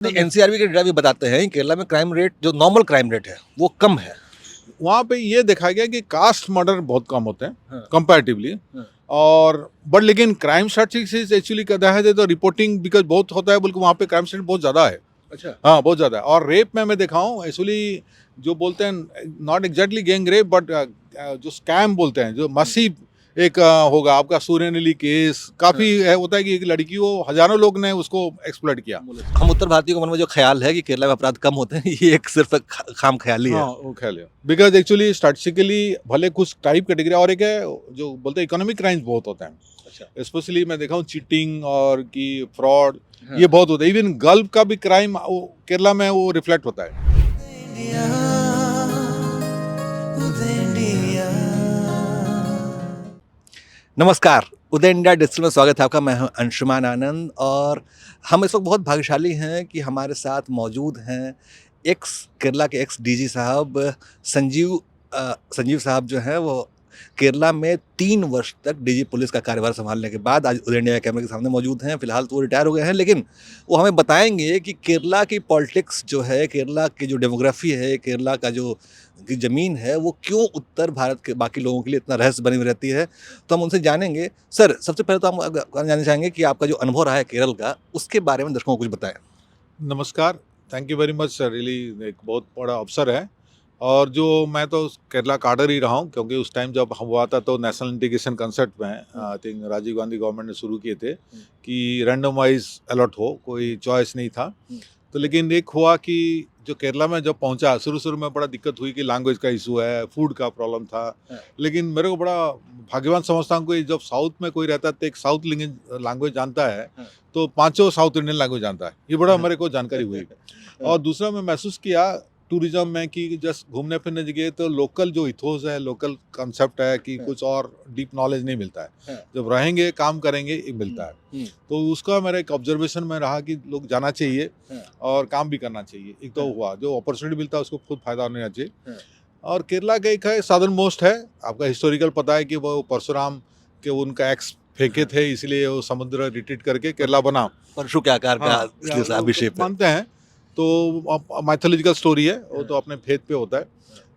नहीं, एनसीआरबी के डेटा भी बताते हैं कि केरला में क्राइम रेट जो नॉर्मल क्राइम रेट है वो कम है। वहाँ पे ये देखा गया कि कास्ट मर्डर बहुत कम होते हैं हाँ। कंपैरेटिवली। हाँ। और बट लेकिन क्राइम स्टैटिस्टिक्स एक्चुअली कहता है तो रिपोर्टिंग बिकॉज बहुत होता है, बल्कि वहाँ पे क्राइम स्टेट बहुत ज़्यादा है। अच्छा। हाँ, बहुत ज़्यादा है। और रेप में मैं देखा हूँ एक्चुअली, जो बोलते हैं not exactly gang rape but जो स्कैम बोलते हैं, जो मसीव एक होगा आपका सूर्यनेली केस, काफ़ी होता है कि एक लड़की को हजारों लोग ने उसको एक्सप्लॉइट किया। हम उत्तर भारतीयों के मन में जो ख्याल है कि केरला में अपराध कम होते हैं ये एक सिर्फ खाम ख्याली है। हाँ, वो ख्याल है बिकॉज एक्चुअली स्टैटिस्टिकली भले कुछ टाइप कैटेगरी और एक है जो बोलते हैं इकोनॉमिक क्राइम्स बहुत होते हैं। अच्छा। स्पेशली मैं देखा हूँ चीटिंग और कि फ्रॉड, हाँ। ये बहुत होता है। इवन गल्फ का भी क्राइम केरला में वो रिफ्लेक्ट होता है। नमस्कार, उदय इंडिया डिजिटल में स्वागत है आपका। मैं हूं अंशुमान आनंद और हम इस वक्त बहुत भाग्यशाली हैं कि हमारे साथ मौजूद हैं केरला के एक्स डीजी साहब संजीव साहब जो हैं वो केरला में 3 वर्ष तक डीजी पुलिस का कार्यभार संभालने के बाद आज उदय इंडिया कैमरे के सामने मौजूद हैं। फिलहाल तो वो रिटायर हो गए हैं, लेकिन वो हमें बताएंगे कि केरला की पॉलिटिक्स जो है, केरला की जो डेमोग्राफी है, केरला का जो की ज़मीन है, वो क्यों उत्तर भारत के बाकी लोगों के लिए इतना रहस्य बनी हुई रहती है। तो हम उनसे जानेंगे। सर, सबसे पहले तो हम जानना चाहेंगे कि आपका जो अनुभव रहा है केरल का, उसके बारे में दर्शकों को कुछ बताएं। नमस्कार, thank you very much sir. Really एक बहुत बड़ा अवसर है। और जो मैं तो केरला काडर ही रहा हूँ, क्योंकि उस टाइम जब हुआ था तो नेशनल इंटीग्रेशन कंसेप्ट में I think Rajiv Gandhi government ने शुरू किए थे कि रैंडमाइज अलॉट हो, कोई चॉइस नहीं था। तो लेकिन एक हुआ कि जो केरला में जब पहुंचा, शुरू में बड़ा दिक्कत हुई कि लैंग्वेज का इशू है, फूड का प्रॉब्लम था। लेकिन मेरे को बड़ा भाग्यवान समझता हूँ कि जब साउथ में कोई रहता है तो एक साउथ लैंग्वेज जानता है, तो 5 साउथ इंडियन लैंग्वेज जानता है। ये बड़ा मेरे को जानकारी हुई। और दूसरा मैं महसूस किया टूरिज्म में कि जस्ट घूमने फिरने जगह तो लोकल जो इथोस है, लोकल कंसेप्ट है कि कुछ और डीप नॉलेज नहीं मिलता है। जब रहेंगे काम करेंगे ये मिलता है। तो उसका मेरा एक ऑब्जर्वेशन में रहा कि लोग जाना चाहिए और काम भी करना चाहिए। एक तो हुआ जो अपॉर्चुनिटी मिलता है उसको खुद फायदा होना चाहिए। और केरला का एक है साउदर्न मोस्ट है, आपका हिस्टोरिकल पता है कि वो परशुराम के उनका एक्स फेंके थे, इसलिए वो समुद्र रिट्रीट करके केरला बना। परशु के आकार का इसलिए अभिषेक है। मानते हैं तो माइथोलॉजिकल स्टोरी है, वो तो अपने फेथ पे होता है।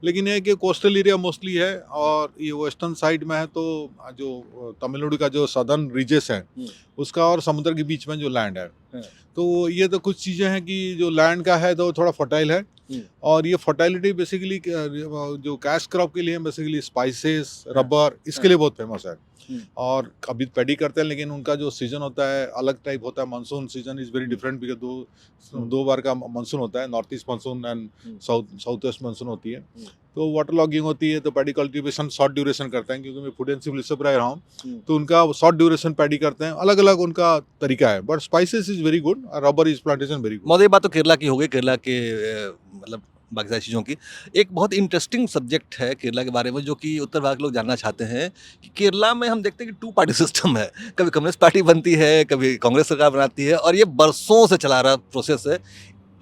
लेकिन ये कि कोस्टल एरिया मोस्टली है और ये वेस्टर्न साइड में है, तो जो तमिलनाडु का जो सदर्न रीजेस है उसका और समुद्र के बीच में जो लैंड है, तो ये तो कुछ चीज़ें हैं कि जो लैंड का है तो थोड़ा फर्टाइल है। और ये फर्टाइलिटी बेसिकली जो कैश क्रॉप के लिए बेसिकली स्पाइसेस, रबर, इसके लिए बहुत फेमस है। और अभी पैडी करते हैं, लेकिन उनका जो सीजन होता है अलग टाइप होता है। Monsoon season is very different because दो बार का मानसून होता है, north east monsoon and south west monsoon होती है। तो वाटर लॉगिंग होती है, तो पैडी कल्टीवेशन शॉर्ट ड्यूरेशन करते हैं, क्योंकि मैं फूड एंड सिविल सप्लाई रहा हूँ, तो उनका शॉर्ट ड्यूरेशन पैडी करते हैं। अलग अलग उनका तरीका है, but spices is very good, rubber is plantation very good. मौजूद बात तो केरला की हो गई, केरला के मतलब बाकी सारी चीज़ों की। एक बहुत इंटरेस्टिंग सब्जेक्ट है केरला के बारे में, जो कि उत्तर भारत के लोग जानना चाहते हैं कि केरला में हम देखते हैं कि 2 पार्टी सिस्टम है। कभी कम्युनिस्ट पार्टी बनती है, कभी कांग्रेस सरकार बनाती है, और ये बरसों से चला रहा प्रोसेस है।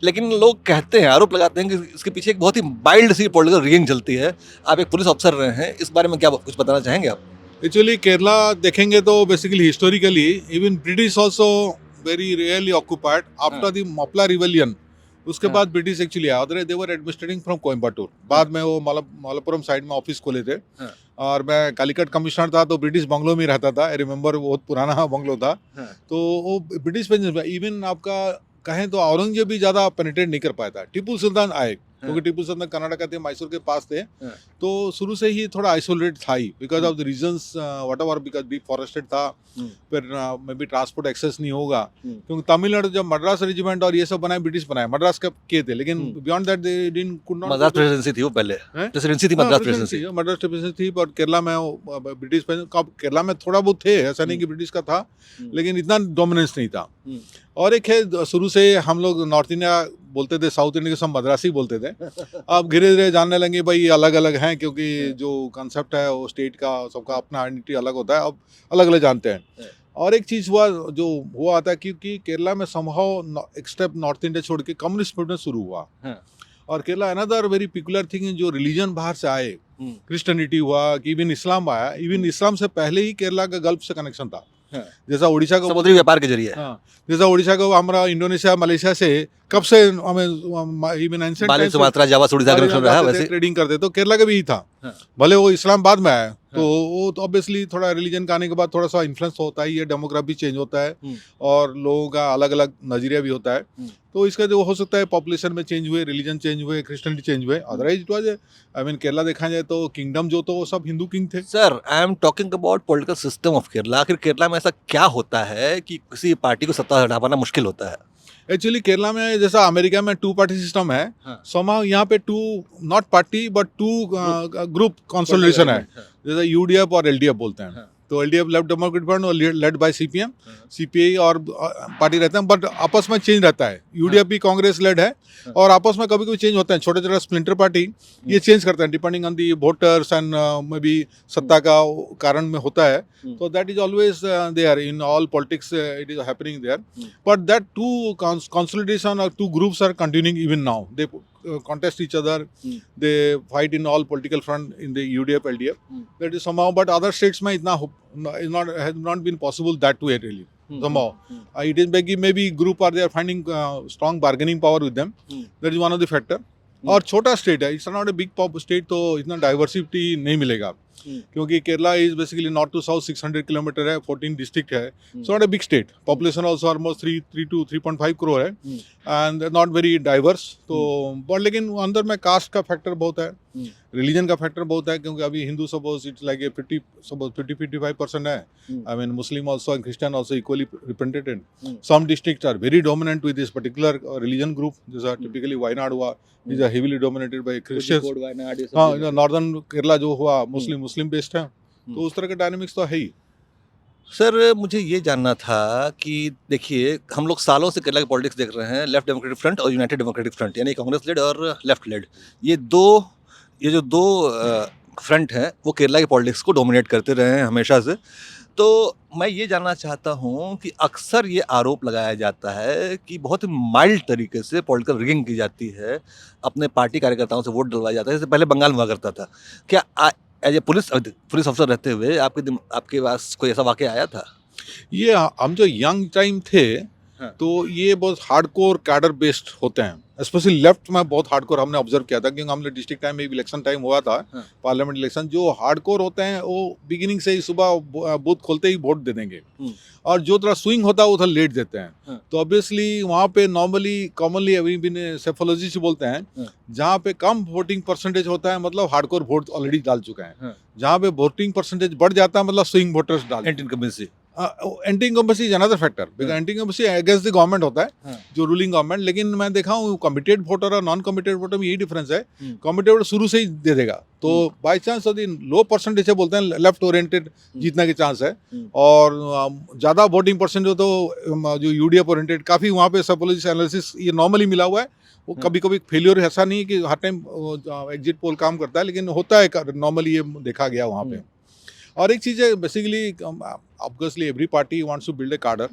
लेकिन लोग कहते हैं, आरोप लगाते हैं कि इसके पीछे एक बहुत ही वाइल्ड सी पॉलिटिकल रिगिंग चलती है। आप एक पुलिस अफसर रहे हैं, इस बारे में क्या कुछ बताना चाहेंगे आप? एक्चुअली केरला देखेंगे तो basically historically even British also very rarely occupied after the Moplah rebellion. उसके बाद ब्रिटिश एक्चुअली आए, they were administrating from Coimbatore. बाद में वो मलप्पुरम साइड में ऑफिस खोले थे। और मैं कालीकट कमिश्नर था, तो ब्रिटिश बंगलो में रहता था। आई रिमेंबर, बहुत पुराना बंगलो था। तो वो ब्रिटिश इवन आपका कहें तो औरंगजेब भी ज्यादा पेनिट्रेट नहीं कर पाया था। टिप्पू सुल्तान आए, क्योंकि टिप्पू सुल्तान कर्नाटक थे, मैसूर के पास थे, तो शुरू से ही थोड़ा आइसोलेटेड था ही because of the reasons whatever, because deforested था। फिर मे बी ट्रांसपोर्ट एक्सेस नहीं होगा, क्योंकि तमिलनाडु जब मद्रास रेजिमेंट और ये सब बनाए, ब्रिटिश बनाए, मद्रास के किए थे, लेकिन beyond that they didn't could not. Madras presidency थी वो पहले, प्रेसिडेंसी थी, मद्रास प्रेसिडेंसी थी। पर केरला में ब्रिटिश, केरला में थोड़ा बहुत थे, ऐसा नहीं कि ब्रिटिश का था, लेकिन इतना डोमिनेंस नहीं था। और एक है, शुरू से हम लोग नॉर्थ इंडिया बोलते थे, साउथ इंडिया के सब मद्रासी बोलते थे। अब धीरे धीरे जानने लगे भाई अलग अलग हैं, क्योंकि जो कंसेप्ट है वो स्टेट का सबका अपना आइडेंटिटी अलग होता है, अब अलग अलग जानते हैं। और एक चीज़ हुआ था क्योंकि केरला में समहाउ एक स्टेप नॉर्थ इंडिया छोड़ के कम्युनिस्ट मूवमेंट शुरू हुआ। और Kerala another very peculiar thing, जो रिलीजन बाहर से आए, क्रिश्चियनिटी हुआ कि इवन इस्लाम आया। इवन इस्लाम से पहले ही केरला का गल्फ से कनेक्शन था। हाँ। जैसा उड़ीसा को समुद्री व्यापार के जरिए हाँ, जैसा उड़ीसा को हमारा इंडोनेशिया मलेशिया से कब से हमें इवन एंशिएंट बाली, टाइम से सुमात्रा, जावा, उड़ीसा कनेक्शन रहा है वैसे। ट्रेडिंग करते तो केरला का भी ही था। हाँ। भले वो इस्लामाबाद में आया तो वो तो ऑब्वियसली थोड़ा रिलीजन का आने के बाद थोड़ा सा इन्फ्लुएंस होता है, ये डेमोग्राफी चेंज होता है और लोगों का अलग अलग नजरिया भी होता है। तो इसका जो हो सकता है पॉपुलेशन में चेंज हुए, रिलीजन चेंज हुए, क्रिश्चियनिटी चेंज हुए। Otherwise it was I mean Kerala देखा जाए तो किंगडम जो तो वो सब हिंदू किंग थे। Sir, I am talking about political system of Kerala. आखिर केरला में ऐसा क्या होता है कि किसी पार्टी को सत्ता हटा पाना मुश्किल होता है? एक्चुअली केरला में जैसा अमेरिका में 2 पार्टी सिस्टम है, हाँ। somehow यहाँ पे 2 not party but 2 group consolidation है, जैसा यूडीएफ और एलडीएफ बोलते हैं। हाँ। तो एलडीएफ लेफ्ट डेमोक्रेटिक फ्रंट और लेड बाय सीपीएम, सीपीआई और पार्टी रहते हैं, बट आपस में चेंज रहता है। यूडीएफ भी कांग्रेस लेड है और आपस में कभी कभी चेंज होते हैं, छोटे छोटे स्प्लिंटर पार्टी ये चेंज करते हैं depending on the voters and maybe सत्ता का कारण में होता है। तो that is always there in all politics, it is happening there, but that 2 consolidation और 2 groups are continuing even now. They contest each other, they fight in all political front in the UDF LDF. That is somehow, but other states में इतना has not been possible that way really. Somehow it is maybe group are they are finding strong bargaining power with them. That is one of the factor. और छोटा state है, it's not a big pop state, तो इतना diversity नहीं मिलेगा क्योंकि Kerala is basically north to south 600 kilometre है, 14 district है, so not a big state. Population also almost 3 to 3.5 crore है एंड नॉट वेरी डाइवर्स। तो बट लेकिन अंदर में कास्ट का फैक्टर बहुत है, रिलीजन का फैक्टर बहुत है, क्योंकि अभी हिंदू सपोज इट्स लाइक 50-55% है। I mean Muslim also and Christian also equally represented. Some districts are very dominant with this particular religion group, जैसा टिपिकली वायनाड हुआ, is heavily dominated by Christians. हाँ, नॉर्दर्न केरला जो हुआ मुस्लिम बेस्ड है, तो उस तरह के डायनामिक्स तो है ही। सर, मुझे ये जानना था कि देखिए, हम लोग सालों से केरला की पॉलिटिक्स देख रहे हैं, लेफ्ट डेमोक्रेटिक फ्रंट और यूनाइटेड डेमोक्रेटिक फ्रंट, यानी कांग्रेस लेड और लेफ्ट लेड। ये जो दो फ्रंट हैं वो केरला की पॉलिटिक्स को डोमिनेट करते रहे हैं हमेशा से। तो मैं ये जानना चाहता हूँ कि अक्सर ये आरोप लगाया जाता है कि बहुत ही माइल्ड तरीके से पॉलिटिकल रिगिंग की जाती है, अपने पार्टी कार्यकर्ताओं से वोट डलवाया जाता है, जैसे पहले बंगाल में हुआ करता था। क्या एज ए पुलिस ऑफिसर रहते हुए आपके पास कोई ऐसा वाकया आया था? ये हम जो यंग टाइम थे, तो ये बहुत हार्डकोर कैडर बेस्ड होते हैं, स्पेशली लेफ्ट में बहुत हार्डकोर हमने ऑब्जर्व किया था, क्योंकि हमने डिस्ट्रिक्ट टाइम में इलेक्शन टाइम हुआ था, पार्लियामेंट इलेक्शन। जो हार्डकोर होते हैं वो बिगिनिंग से ही सुबह बूथ खोलते ही वोट दे देंगे, और जो थोड़ा स्विंग होता है वो थोड़ा लेट देते हैं। तो ऑब्वियसली वहाँ पे कॉमनली अभी भी सेफोलॉजी से बोलते हैं, जहाँ पे कम वोटिंग परसेंटेज होता है मतलब हार्डकोर वोट ऑलरेडी डाल चुका है। जहाँ पे वोटिंग परसेंटेज बढ़ जाता है मतलब स्विंग वोटर्स डाल। Anti incumbency is another factor, because anti incumbency against the government होता है, जो रूलिंग गवर्नमेंट। लेकिन मैं देखा हूँ कमिटेड वोटर और नॉन कमिटेड वोटर में यही डिफरेंस है। कमिटेड वोटर शुरू से ही दे देगा, तो बाई चांस यदि लो परसेंटेज से बोलते हैं लेफ्ट ओरिएंटेड जीतने के चांस है, और ज़्यादा वोटिंग परसेंट हो तो जो यूडीएफ ओरिएंटेड, काफ़ी वहाँ पे साइकोलॉजी एनालिसिस ये नॉर्मली मिला हुआ है। वो कभी कभी फेलियर, ऐसा नहीं कि हर टाइम एग्जिट पोल काम करता है, लेकिन होता है नॉर्मली, ये देखा गया वहाँ पे। और एक चीज़ है, basically obviously every party wants to build a cadre,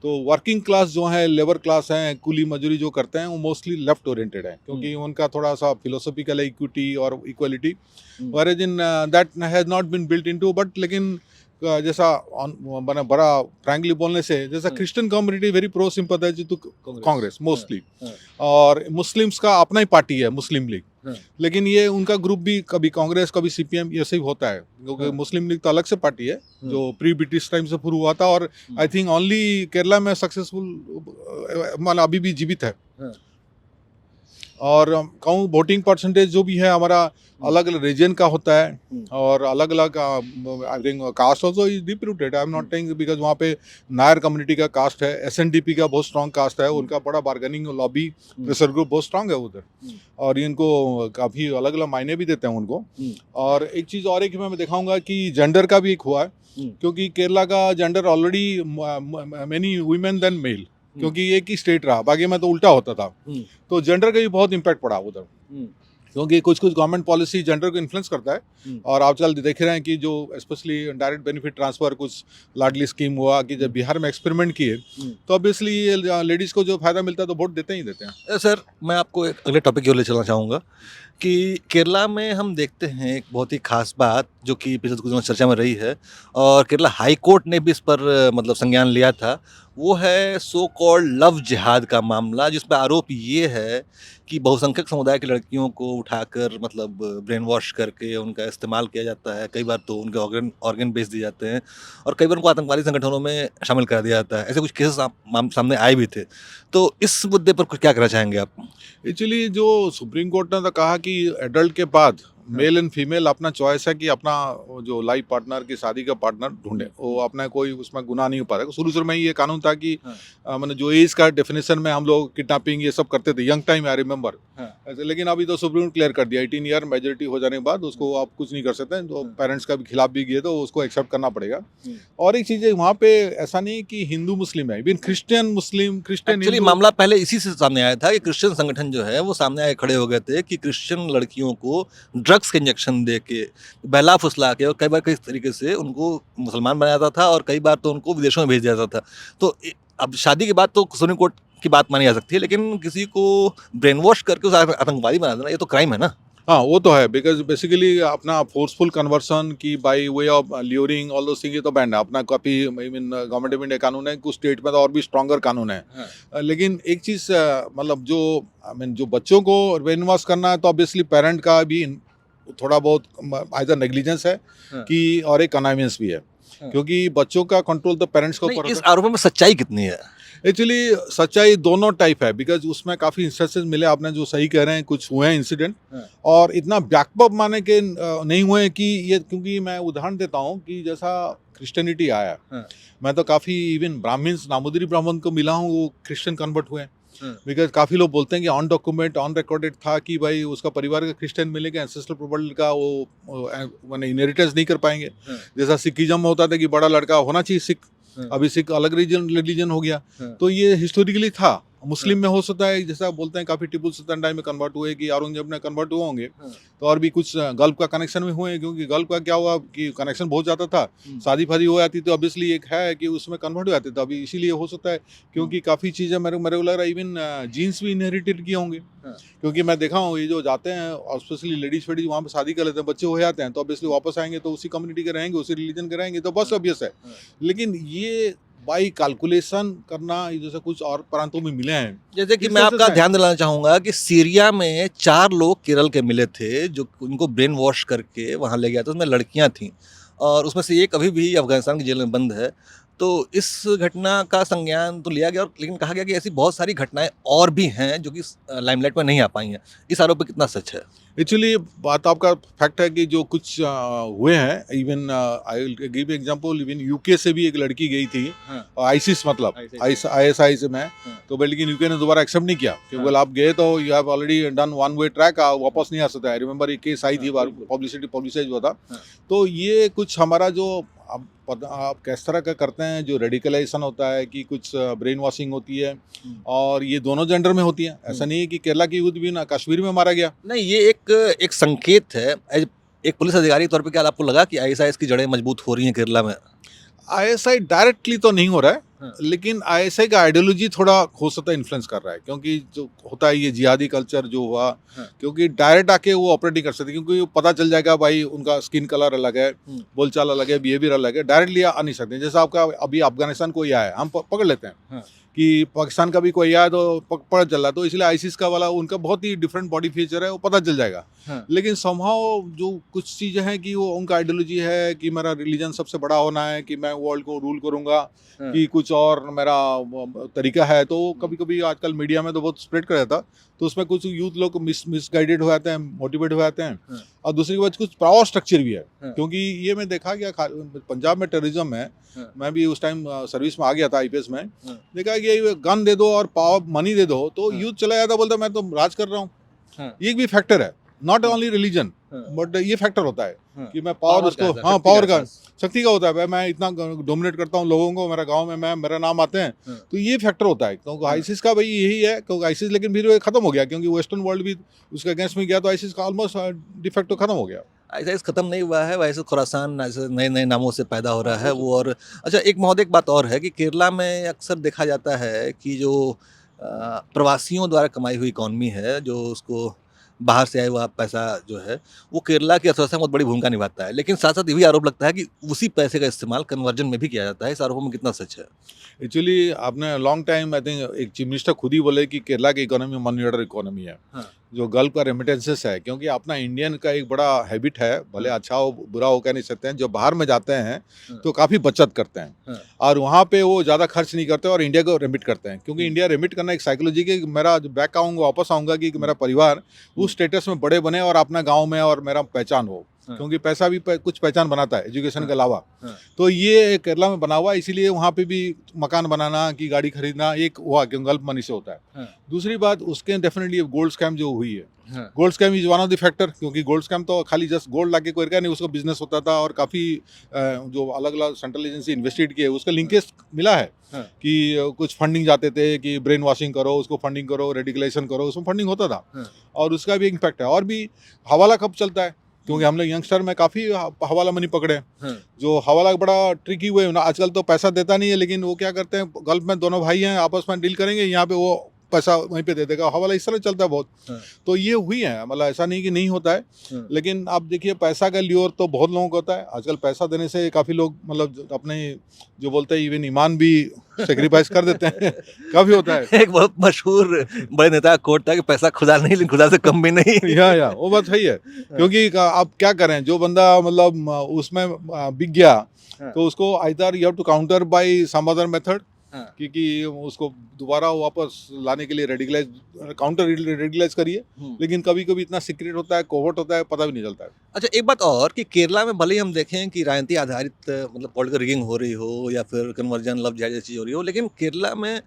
तो वर्किंग क्लास जो है, लेबर क्लास हैं, कुली मजदूरी जो करते हैं, वो मोस्टली लेफ्ट ओरिएंटेड है, क्योंकि उनका थोड़ा सा फिलोसॉफिकल है इक्विटी और equality, whereas in that has not been built into. But लेकिन जैसा बना बड़ा फ्रैंकली बोलने से, जैसा Christian community very pro sympathize to Congress mostly, और मुस्लिम्स का अपना ही पार्टी है मुस्लिम लीग, लेकिन ये उनका ग्रुप भी कभी कांग्रेस कभी सीपीएम ये सब होता है, क्योंकि मुस्लिम लीग तो अलग से पार्टी है जो प्री ब्रिटिश टाइम से शुरू हुआ था, और आई थिंक ओनली केरला में सक्सेसफुल मतलब अभी भी जीवित है। और कहूँ वोटिंग परसेंटेज जो भी है हमारा अलग अलग रीजन का होता है, और अलग अलग I think caste also is deep rooted. I am not tying because वहाँ पे नायर कम्युनिटी का कास्ट है, एसएनडीपी का बहुत स्ट्रॉन्ग कास्ट है, उनका बड़ा बार्गेनिंग लॉबी प्रेशर ग्रुप बहुत स्ट्रॉन्ग है उधर, और इनको काफ़ी अलग अलग मायने भी देते हैं उनको। और एक चीज़ और एक मैं दिखाऊंगा कि जेंडर का भी एक हुआ है, क्योंकि केरला का gender already many women than male, क्योंकि एक ही स्टेट रहा, बाकी में तो उल्टा होता था, तो जेंडर का भी बहुत इम्पैक्ट पड़ा उधर। क्योंकि कुछ कुछ गवर्नमेंट पॉलिसी जेंडर को इन्फ्लुएंस करता है। और आजकल देख रहे हैं कि जो स्पेशली डायरेक्ट बेनिफिट ट्रांसफर कुछ लाडली स्कीम हुआ कि जब बिहार में एक्सपेरिमेंट किए तो ऑब्वियसली लेडीज़ को जो फायदा मिलता है तो वोट देते ही देते हैं। सर मैं आपको एक अगले टॉपिक की ओर ले चलना चाहूँगा कि केरला में हम देखते हैं एक बहुत ही खास बात जो कि पिछले कुछ दिनों से चर्चा में रही है और केरला हाई कोर्ट ने भी इस पर मतलब संज्ञान लिया था। वो है सो कॉल्ड लव जिहाद का मामला, जिसमें आरोप ये है कि बहुसंख्यक समुदाय की लड़कियों को उठाकर मतलब ब्रेन वॉश करके उनका इस्तेमाल किया जाता है। कई बार तो उनके ऑर्गन बेच दिए जाते हैं और कई बार उनको आतंकवादी संगठनों में शामिल कर दिया जाता है। ऐसे कुछ केसेस सामने आए भी थे। तो इस मुद्दे पर कुछ क्या कहना चाहेंगे आप? एक्चुअली जो सुप्रीम कोर्ट ने तो कहा कि एडल्ट के बाद मेल एंड फीमेल अपना चॉइस है कि अपना वो जो लाइफ पार्टनर की शादी का पार्टनर ढूंढे, वो अपना कोई उसमें गुनाह नहीं हो पाता। शुरू में ही ये कानून था कि मैंने जो एज का डेफिनेशन में हम लोग किडनैपिंग ये सब करते थे यंग टाइम, आई रिमेंबर ऐसे। लेकिन अभी तो सुप्रीम कोर्ट क्लियर कर दिया 18 ईयर मेजोरिटी हो जाने के बाद उसको आप कुछ नहीं कर सकते। तो पेरेंट्स का भी खिलाफ भी गए तो उसको एक्सेप्ट करना पड़ेगा। और एक चीज़ है वहाँ पे ऐसा नहीं कि हिंदू मुस्लिम है, even Christian Muslim Christian actually मामला पहले इसी से सामने आया था कि क्रिश्चियन संगठन जो है वो सामने आए खड़े हो गए थे कि क्रिश्चियन लड़कियों को ड्रग्स के इंजेक्शन दे के बहला फुसला के और कई बार कई तरीके से उनको मुसलमान बनाया जाता था और कई बार तो उनको विदेशों में भेज दिया जाता था। तो अब शादी के बाद तो सुप्रीम कोर्ट की बात मानी जा सकती है, लेकिन किसी को ब्रेन वॉश करके उस आतंकवादी बना देना ये तो क्राइम है ना। हाँ वो तो है, बिकॉज बेसिकली अपना फोर्सफुल कन्वर्सन की by way of luring all those thing ये तो बैंड है। अपना काफ़ी I mean government of India कानून है, कुछ स्टेट में तो और भी स्ट्रॉन्गर कानून है। लेकिन एक चीज़ मतलब जो आई मीन जो बच्चों को ब्रेन वॉश करना है तो ऑब्वियसली पेरेंट का भी थोड़ा बहुत आइदर नेग्लिजेंस है कि और एक कन्वीनियंस भी है, क्योंकि बच्चों का कंट्रोल तो पेरेंट्स के ऊपर। इस आरोप में सच्चाई कितनी है? एक्चुअली सच्चाई दोनों टाइप है, बिकॉज उसमें काफ़ी इंस्टेंसेस मिले, आपने जो सही कह रहे हैं कुछ हुए हैं इंसिडेंट, और इतना बैकअप माने के नहीं हुए कि ये, क्योंकि मैं उदाहरण देता हूँ कि जैसा क्रिश्चियनिटी आया, मैं तो काफ़ी इवन ब्राह्मण्स नामुदरी ब्राह्मण को मिला हूँ वो क्रिश्चियन कन्वर्ट हुए। बिकॉज काफ़ी लोग बोलते हैं कि ऑन डॉक्यूमेंट ऑन रिकॉर्डेड था कि भाई उसका परिवार का क्रिश्चियन मिलेगा, एंसेस्ट्रल प्रॉपर्टी का वो मैंने इनहेरिटेंस नहीं कर पाएंगे। जैसा सिखिज्म में होता था कि बड़ा लड़का होना चाहिए सिख, अभी सिख अलग रिलीजन हो गया। तो ये हिस्टोरिकली था। मुस्लिम में हो सकता है, जैसा बोलते हैं काफ़ी टिपू सुल्तान टाइम में कन्वर्ट हुए कि औरंगजेब में कन्वर्ट हुए होंगे, तो और भी कुछ गल्फ का कनेक्शन में हुए हैं, क्योंकि गल्फ का क्या हुआ कि कनेक्शन बहुत ज़्यादा था, शादी फादी हो जाती तो ऑब्वियसली एक है कि उसमें कन्वर्ट हो जाते थे। अभी इसीलिए हो सकता है क्योंकि काफ़ी चीज़ें मेरे को लग रहा है इवन जीन्स भी इनहेरिटेड किए होंगे, क्योंकि मैं देखा हूँ ये जो जाते हैं और स्पेशली लेडीज फेडीज वहाँ पर शादी कर लेते हैं, बच्चे हो जाते हैं, तो ऑब्वियसली वापस आएंगे तो उसी कम्युनिटी के रहेंगे, उसी रिलीजन के रहेंगे, तो बस ऑब्वियस है। लेकिन ये बाई कैलकुलेशन करना जैसे कुछ और प्रांतों में मिले हैं। जैसे कि मैं आपका ध्यान दिलाना चाहूँगा कि सीरिया में 4 लोग केरल के मिले थे जो उनको ब्रेन वॉश करके वहाँ ले गया था, उसमें लड़कियाँ थीं और उसमें से एक अभी भी अफगानिस्तान की जेल में बंद है। तो इस घटना का संज्ञान तो लिया गया और लेकिन कहा गया कि ऐसी बहुत सारी घटनाएं और भी हैं जो कि लाइमलाइट में नहीं आ पाई हैं। इस आरोप पे कितना सच है? एक्चुअली बात आपका फैक्ट है कि जो कुछ हुए हैं, even I will give example, even UK से भी एक लड़की गई थी, आईसिस मतलब आईएसआई से मैं, तो लेकिन यूके ने दोबारा एक्सेप्ट नहीं किया क्योंकि आप गए तो you have already done one way track, वापस नहीं आ सकता। आई रिमेंबर ये केस आई थी, पब्लिसाइज हुआ था। तो ये कुछ हमारा जो आप किस तरह का करते हैं, जो रेडिकलाइजेशन होता है कि कुछ ब्रेन वॉशिंग होती है, और ये दोनों जेंडर में होती है। ऐसा नहीं है कि केरला की यूथ भी ना कश्मीर में मारा गया। नहीं, ये एक संकेत है। एक पुलिस अधिकारी के तौर पे क्या आपको लगा कि आईएसआईएस की जड़ें मजबूत हो रही हैं केरला में? आईएसआई डायरेक्टली तो नहीं हो रहा है, लेकिन आईएसआई का आइडियोलॉजी थोड़ा हो सकता है इन्फ्लुएंस कर रहा है, क्योंकि जो होता है ये जिहादी कल्चर जो हुआ, क्योंकि डायरेक्ट आके वो ऑपरेट कर सकते, क्योंकि पता चल जाएगा भाई उनका स्किन कलर अलग है, बोलचाल अलग है, बिहेवियर अलग है, डायरेक्टली आ नहीं सकते। जैसा आपका अभी अफगानिस्तान कोई आया है, हम पकड़ लेते हैं कि पाकिस्तान का भी कोई आया तो पता चल रहा, तो इसलिए आईसिस का वाला उनका बहुत ही डिफरेंट बॉडी फीचर है, वो पता चल जाएगा। लेकिन समहाउ जो कुछ चीज़ें हैं कि वो उनका आइडियोलॉजी है कि मेरा रिलीजन सबसे बड़ा होना है, कि मैं वर्ल्ड को रूल करूंगा, कि कुछ और मेरा तरीका है। तो कभी कभी आजकल मीडिया में तो बहुत स्प्रेड कर जाता, तो उसमें कुछ यूथ लोग मिसगाइडेड हो जाते हैं, मोटिवेट हो जाते हैं। और दूसरी बात कुछ पावर स्ट्रक्चर भी है, क्योंकि ये मैं देखा गया पंजाब में टेररिज्म है, मैं भी उस टाइम सर्विस में आ गया था आईपीएस में, देखा कि गन दे दो और पावर मनी दे दो तो यूथ चला जाता, बोलता मैं तो राज कर रहा हूँ। ये भी फैक्टर है नॉट ओनली रिलीजन, हाँ। बट ये फैक्टर होता है हाँ। कि मैं पावर उसको, का, हाँ शक्ति पावर का, एहसास। शक्ति का होता है भाई, मैं इतना डोमिनेट करता हूँ लोगों को, मेरा गांव में मैं मेरा नाम आते हैं, हाँ। तो ये फैक्टर होता है। क्योंकि हाँ। आईसिस का भाई यही है, क्योंकि आईसिस लेकिन फिर वो खत्म हो गया क्योंकि वेस्टर्न वर्ल्ड भी उसके अगेंस्ट में गया, तो आईसिस का ऑलमोस्ट डिफेक्ट खत्म हो गया। आइसिस खत्म नहीं हुआ है, वैसे खुरासान ऐसे नए नए नामों से पैदा हो रहा है वो। और अच्छा, एक महोदय एक बात और है कि केरला में अक्सर देखा जाता है कि जो प्रवासियों द्वारा कमाई हुई इकॉनमी है, जो उसको बाहर से आया हुआ पैसा जो है, वो केरला की अर्थव्यवस्था में बहुत बड़ी भूमिका निभाता है। लेकिन साथ साथ ये भी आरोप लगता है कि उसी पैसे का इस्तेमाल कन्वर्जन में भी किया जाता है। इस आरोपों में कितना सच है? एक्चुअली आपने लॉन्ग टाइम, आई थिंक एक चीफ मिनिस्टर खुद ही बोले कि केरला की इकोनॉमी मनी ऑर्डर इकोनॉमी है। हाँ। जो गल्फ का रेमिटेंसेस है, क्योंकि अपना इंडियन का एक बड़ा हैबिट है, भले अच्छा हो बुरा हो कह नहीं सकते हैं, जो बाहर में जाते हैं हाँ। तो काफ़ी बचत करते हैं, हाँ। और वहाँ पे वो ज़्यादा खर्च नहीं करते और इंडिया को रेमिट करते हैं, क्योंकि इंडिया रेमिट करना एक साइकोलॉजी की, मेरा जो बैक आऊँगा वापस आऊँगा कि मेरा परिवार उस स्टेटस में बड़े बने और अपना गाँव में और मेरा पहचान हो, हाँ। क्योंकि पैसा भी कुछ पहचान बनाता है एजुकेशन हाँ। के अलावा। हाँ। तो ये केरला में बना हुआ है, इसीलिए वहाँ पे भी मकान बनाना की गाड़ी खरीदना एक हुआ क्योंकि गल्फ मनी से होता है। हाँ। दूसरी बात, उसके डेफिनेटली गोल्ड स्कैम जो हुई है, हाँ। Gold scam is one of the factor, क्योंकि गोल्ड स्कैम तो खाली जस्ट गोल्ड लाके कोई नहीं, उसका बिजनेस होता था और काफ़ी जो अलग अलग सेंट्रल एजेंसी इन्वेस्टिगेट किए, उसका लिंकेज मिला है हाँ। कि कुछ फंडिंग जाते थे कि ब्रेन वॉशिंग करो, उसको फंडिंग करो, रेडिकलाइजेशन करो, उसमें फंडिंग होता था। हाँ। और उसका भी इम्पैक्ट है। और भी हवाला कब चलता है, क्योंकि हम लोग यंगस्टर में काफ़ी हवाला मनी पकड़े हैं। हाँ। जो हवाला बड़ा ट्रिकी हुए ना, आजकल तो पैसा देता नहीं है, लेकिन वो क्या करते हैं, गल्फ में दोनों भाई हैं, आपस में डील करेंगे, यहाँ पे वो पैसा वहीं पे दे देगा। हवाला इस तरह चलता है बहुत। हाँ। तो ये हुई है, मतलब ऐसा नहीं कि नहीं होता है, हाँ। लेकिन आप देखिए पैसा का ल्योर तो बहुत लोगों को होता है। आजकल पैसा देने से काफ़ी लोग मतलब अपने जो बोलते हैं इवन ईमान भी सेक्रीफाइस कर देते हैं। काफ़ी होता है। एक बहुत मशहूर बड़े नेता का कोट था कि पैसा खुदा नहीं, लेकिन खुदा से कम भी नहीं। या वो बात सही है, क्योंकि आप क्या करें, जो बंदा मतलब उसमें बिक गया, हाँ। तो उसको either you have to counter by some other method, हाँ। क्योंकि उसको दोबारा वापस लाने के लिए रेडिकलाइज करिए। लेकिन कभी कभी इतना सीक्रेट होता है, कोवर्ट होता है, पता भी नहीं चलता है। अच्छा, एक बात और कि केरला में भले ही हम देखें कि राजनीति आधारित मतलब पॉलिटिकल रिगिंग हो रही हो या फिर कन्वर्जन लव जिहाद जैसी चीज़ हो रही हो, लेकिन केरला में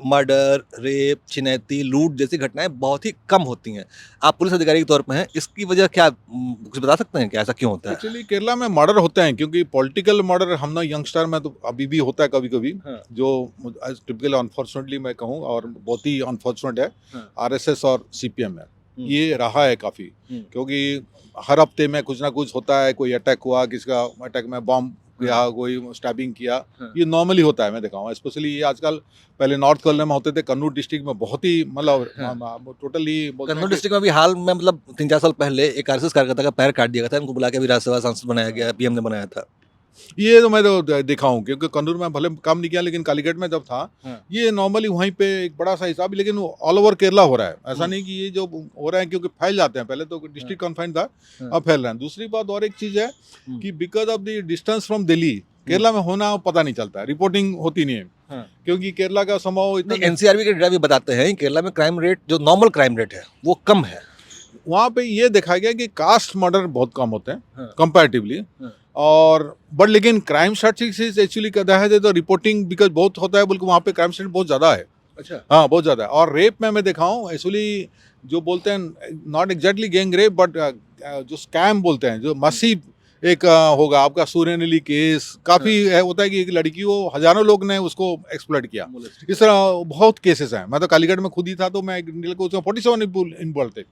मर्डर, रेप, छिनैती, लूट जैसी घटनाएं बहुत ही कम होती हैं। आप पुलिस अधिकारी के तौर पर हैं, इसकी वजह क्या, कुछ बता सकते हैं कि ऐसा क्यों होता है? एक्चुअली केरला में मर्डर होते हैं, क्योंकि पॉलिटिकल मर्डर हम ना यंगस्टर में तो अभी भी होता है कभी कभी, हाँ। जो टिपिकल अनफॉर्चुनेटली मैं कहूँ, और बहुत ही अनफॉर्चुनेट है, हाँ। आरएसएस और सीपीएम है, ये रहा है काफ़ी। हम्म। क्योंकि हर हफ्ते में कुछ ना कुछ होता है, कोई अटैक हुआ, किसका अटैक में बॉम्ब किया, कोई स्टैबिंग किया, हाँ। ये नॉर्मली होता है, मैं देखा हूँ। स्पेशली ये आजकल, पहले नॉर्थ केरला में होते थे, कन्नूर डिस्ट्रिक्ट में बहुत ही मतलब टोटली कन्नौज डिस्ट्रिक्ट में भी हाल में मतलब 3-4 साल पहले एक आरएसएस कार्यकर्ता का पैर काट दिया गया था, उनको बुला के अभी राज्यसभा सांसद बनाया गया, पीएम ने बनाया था। ये तो मैं तो देखा हूँ, क्योंकि कन्नूर में भले काम नहीं किया, लेकिन कालीगढ़ में जब था, हाँ। ये नॉर्मली वहीं पे एक बड़ा सा हिसाब, लेकिन ऑल ओवर केरला हो रहा है। ऐसा नहीं कि ये जो हो रहा है, क्योंकि फैल जाते हैं, पहले तो डिस्ट्रिक्ट कॉन्फाइंड था, हाँ। अब फैल रहे हैं। दूसरी बात और एक चीज़ है कि because of the distance from Delhi, Kerala में होना पता नहीं चलता है, रिपोर्टिंग होती नहीं है। हाँ। क्योंकि केरला का संभव इतना एनसीआरबी के डेटा भी बताते हैं कि केरला में क्राइम रेट, जो नॉर्मल क्राइम रेट है, वो कम है। वहाँ पे ये देखा गया कि कास्ट मर्डर बहुत कम होते हैं हाँ। कंपैरेटिवली, हाँ। और बट लेकिन क्राइम स्टैटिस्टिक्स एक्चुअली कहता है तो रिपोर्टिंग बिकॉज बहुत होता है, बल्कि वहाँ पे क्राइम स्टेट बहुत ज़्यादा है। अच्छा। हाँ, बहुत ज़्यादा है। और रेप में मैं देखा हूँ, एक्चुअली जो बोलते हैं, not exactly gang rape, but जो स्कैम बोलते हैं, जो मसीव एक होगा आपका सूर्यनेली केस, काफ़ी होता है कि एक लड़की को हजारों लोग ने उसको एक्सप्लॉइट किया। इस तरह बहुत केसेस हैं। मैं तो कालीगढ़ में खुद ही था, तो मैं को उसमें 47 इन्वॉल्व थे।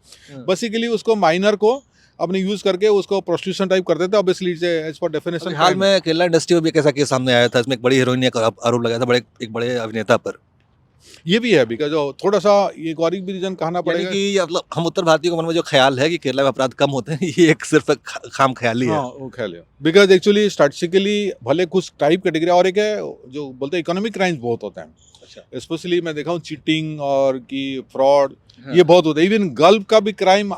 बेसिकली उसको माइनर को अपने यूज करके उसको प्रोस्टिट्यूशन टाइप करते थे, ऑब्वियसली एज पर डेफिनेशन। हाल में केरला इंडस्ट्री में भी एक ऐसा केस सामने आया था, इसमें एक बड़ी हीरोइन का आरोप लगाया था एक बड़े अभिनेता पर। ये भी है, बिकॉज थोड़ा सा एक और भी रीजन कहना पड़ेगा कि मतलब हम उत्तर भारतीयों के मन में जो ख्याल है कि केरला में अपराध कम होते हैं, ये एक सिर्फ खाम ख्याली है। हाँ, वो ख्याल है, बिकॉज एक्चुअली स्टैटिस्टिकली भले कुछ टाइप कैटेगरी, और एक है जो बोलते हैं इकोनॉमिक क्राइम्स बहुत होते हैं। अच्छा। स्पेशली मैं देखा हूँ चीटिंग और कि फ्रॉड, हाँ। ये बहुत होता है। इवन गल्फ का भी क्राइम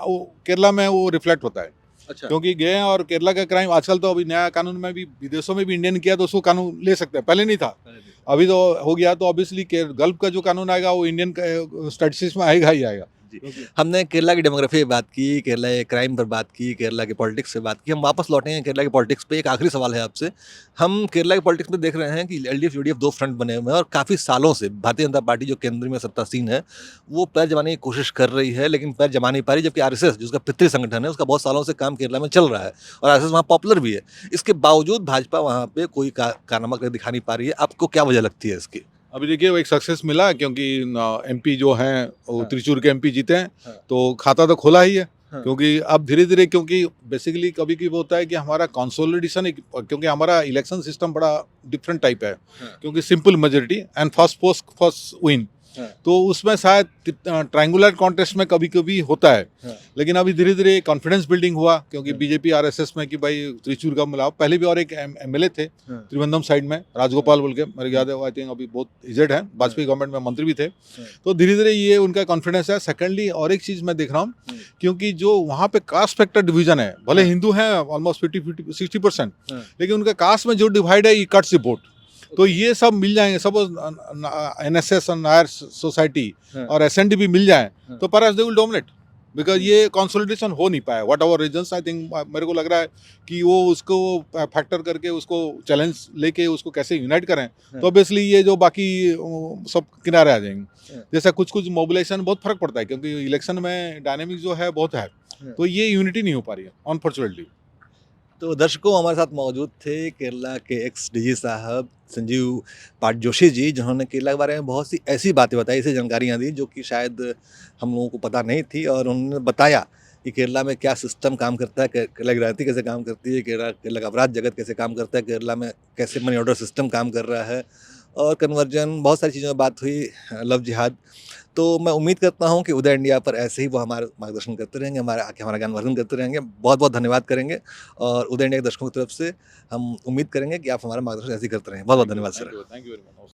केरला में वो रिफ्लेक्ट होता है। अच्छा। क्योंकि गए हैं, और केरला का क्राइम आजकल तो अभी नया कानून में भी विदेशों में भी इंडियन किया, तो उसको कानून ले सकते हैं, पहले नहीं था, अभी तो हो गया। तो ऑब्वियसली गल्फ का जो कानून आएगा वो इंडियन स्टैटिस्टिक्स में आएगा ही आएगा। क्योंकि हमने केरला की डेमोग्राफी पे बात की, केरला के क्राइम पर बात की, केरला के पॉलिटिक्स पे बात की। हम वापस लौटेंगे केरला की पॉलिटिक्स पे। एक आखिरी सवाल है आपसे। हम केरला की पॉलिटिक्स में देख रहे हैं कि एलडीएफ, यूडीएफ 2 फ्रंट बने हुए हैं और काफ़ी सालों से भारतीय जनता पार्टी जो केंद्र में सत्तासीन है, वो पैर जमाने की कोशिश कर रही है, लेकिन पैर जमा नहीं पा रही। जबकि आरएसएस, जो उसका पितृ संगठन है, उसका बहुत सालों से काम केरला में चल रहा है और आरएसएस वहाँ पॉपुलर भी है। इसके बावजूद भाजपा वहाँ पे कोई कारनामा करके दिखा नहीं पा रही है। आपको क्या वजह लगती है इसकी? अभी देखिए वो एक सक्सेस मिला है, क्योंकि एमपी जो हैं वो हाँ। त्रिचूर के एमपी जीते हैं, हाँ। तो खाता तो खोला ही है। हाँ। क्योंकि अब धीरे धीरे, क्योंकि बेसिकली कभी कभी होता है कि हमारा कंसोलिडेशन, क्योंकि हमारा इलेक्शन सिस्टम बड़ा डिफरेंट टाइप है। हाँ। क्योंकि simple majority and first post first win, हाँ। तो उसमें शायद ट्रायंगुलर कॉन्टेस्ट में कभी कभी होता है। हाँ। लेकिन अभी धीरे धीरे कॉन्फिडेंस बिल्डिंग हुआ, क्योंकि हाँ। बीजेपी आरएसएस में कि भाई त्रिचूर का मिलाओ। पहले भी और एक एमएलए थे हाँ। त्रिवेंद्रम साइड में, राजगोपाल बोल के, मेरे याद है, आई थिंक अभी बहुत इजेड है, वाजपेयी गवर्नमेंट में मंत्री भी थे। तो धीरे धीरे ये उनका कॉन्फिडेंस है। सेकेंडली और एक चीज़ मैं देख रहा हूँ, क्योंकि जो वहाँ पे कास्ट फैक्टर डिवीजन है, भले हिंदू हैं ऑलमोस्ट 50-60%, लेकिन उनका कास्ट में जो डिवाइड है, ये कट्स द वोट। तो ये सब मिल जाएंगे, सपोज एनएसएस और नायर सोसाइटी और एसएनडी भी मिल जाए, तो perhaps they will dominate, because ये कंसोलिडेशन हो नहीं पाया। What ever reasons, I think मेरे को लग रहा है कि वो उसको फैक्टर करके, उसको चैलेंज लेके उसको कैसे यूनाइट करें, तो ऑब्वियसली ये जो बाकी सब किनारे आ जाएंगे। जैसा कुछ कुछ मोबिलाइजेशन बहुत फर्क पड़ता है, क्योंकि इलेक्शन में डायनेमिक जो है बहुत है, तो ये यूनिटी नहीं हो पा रही है अनफॉर्चुनेटली। तो दर्शकों, हमारे साथ मौजूद थे केरला के एक्स डीजी साहब संजीव पाट जोशी जी, जिन्होंने केरला के बारे में बहुत सी ऐसी बातें बताई, ऐसी जानकारियाँ दी जो कि शायद हम लोगों को पता नहीं थी। और उन्होंने बताया कि केरला में क्या सिस्टम काम करता है, केरला की राजनीति कैसे काम करती है, केरला का अपराध जगत कैसे काम करता है, केरला में कैसे मनी ऑर्डर सिस्टम काम कर रहा है, और कन्वर्जन, बहुत सारी चीज़ों में बात हुई, लव जिहाद। तो मैं उम्मीद करता हूँ कि उदय इंडिया पर ऐसे ही वो हमारा मार्गदर्शन करते रहेंगे, हमारा ज्ञानवर्धन करते रहेंगे। बहुत बहुत धन्यवाद करेंगे, और उदय इंडिया के दर्शकों की तरफ से हम उम्मीद करेंगे कि आप हमारा मार्गदर्शन ऐसे ही करते रहें। बहुत बहुत धन्यवाद sir. Thank you very much.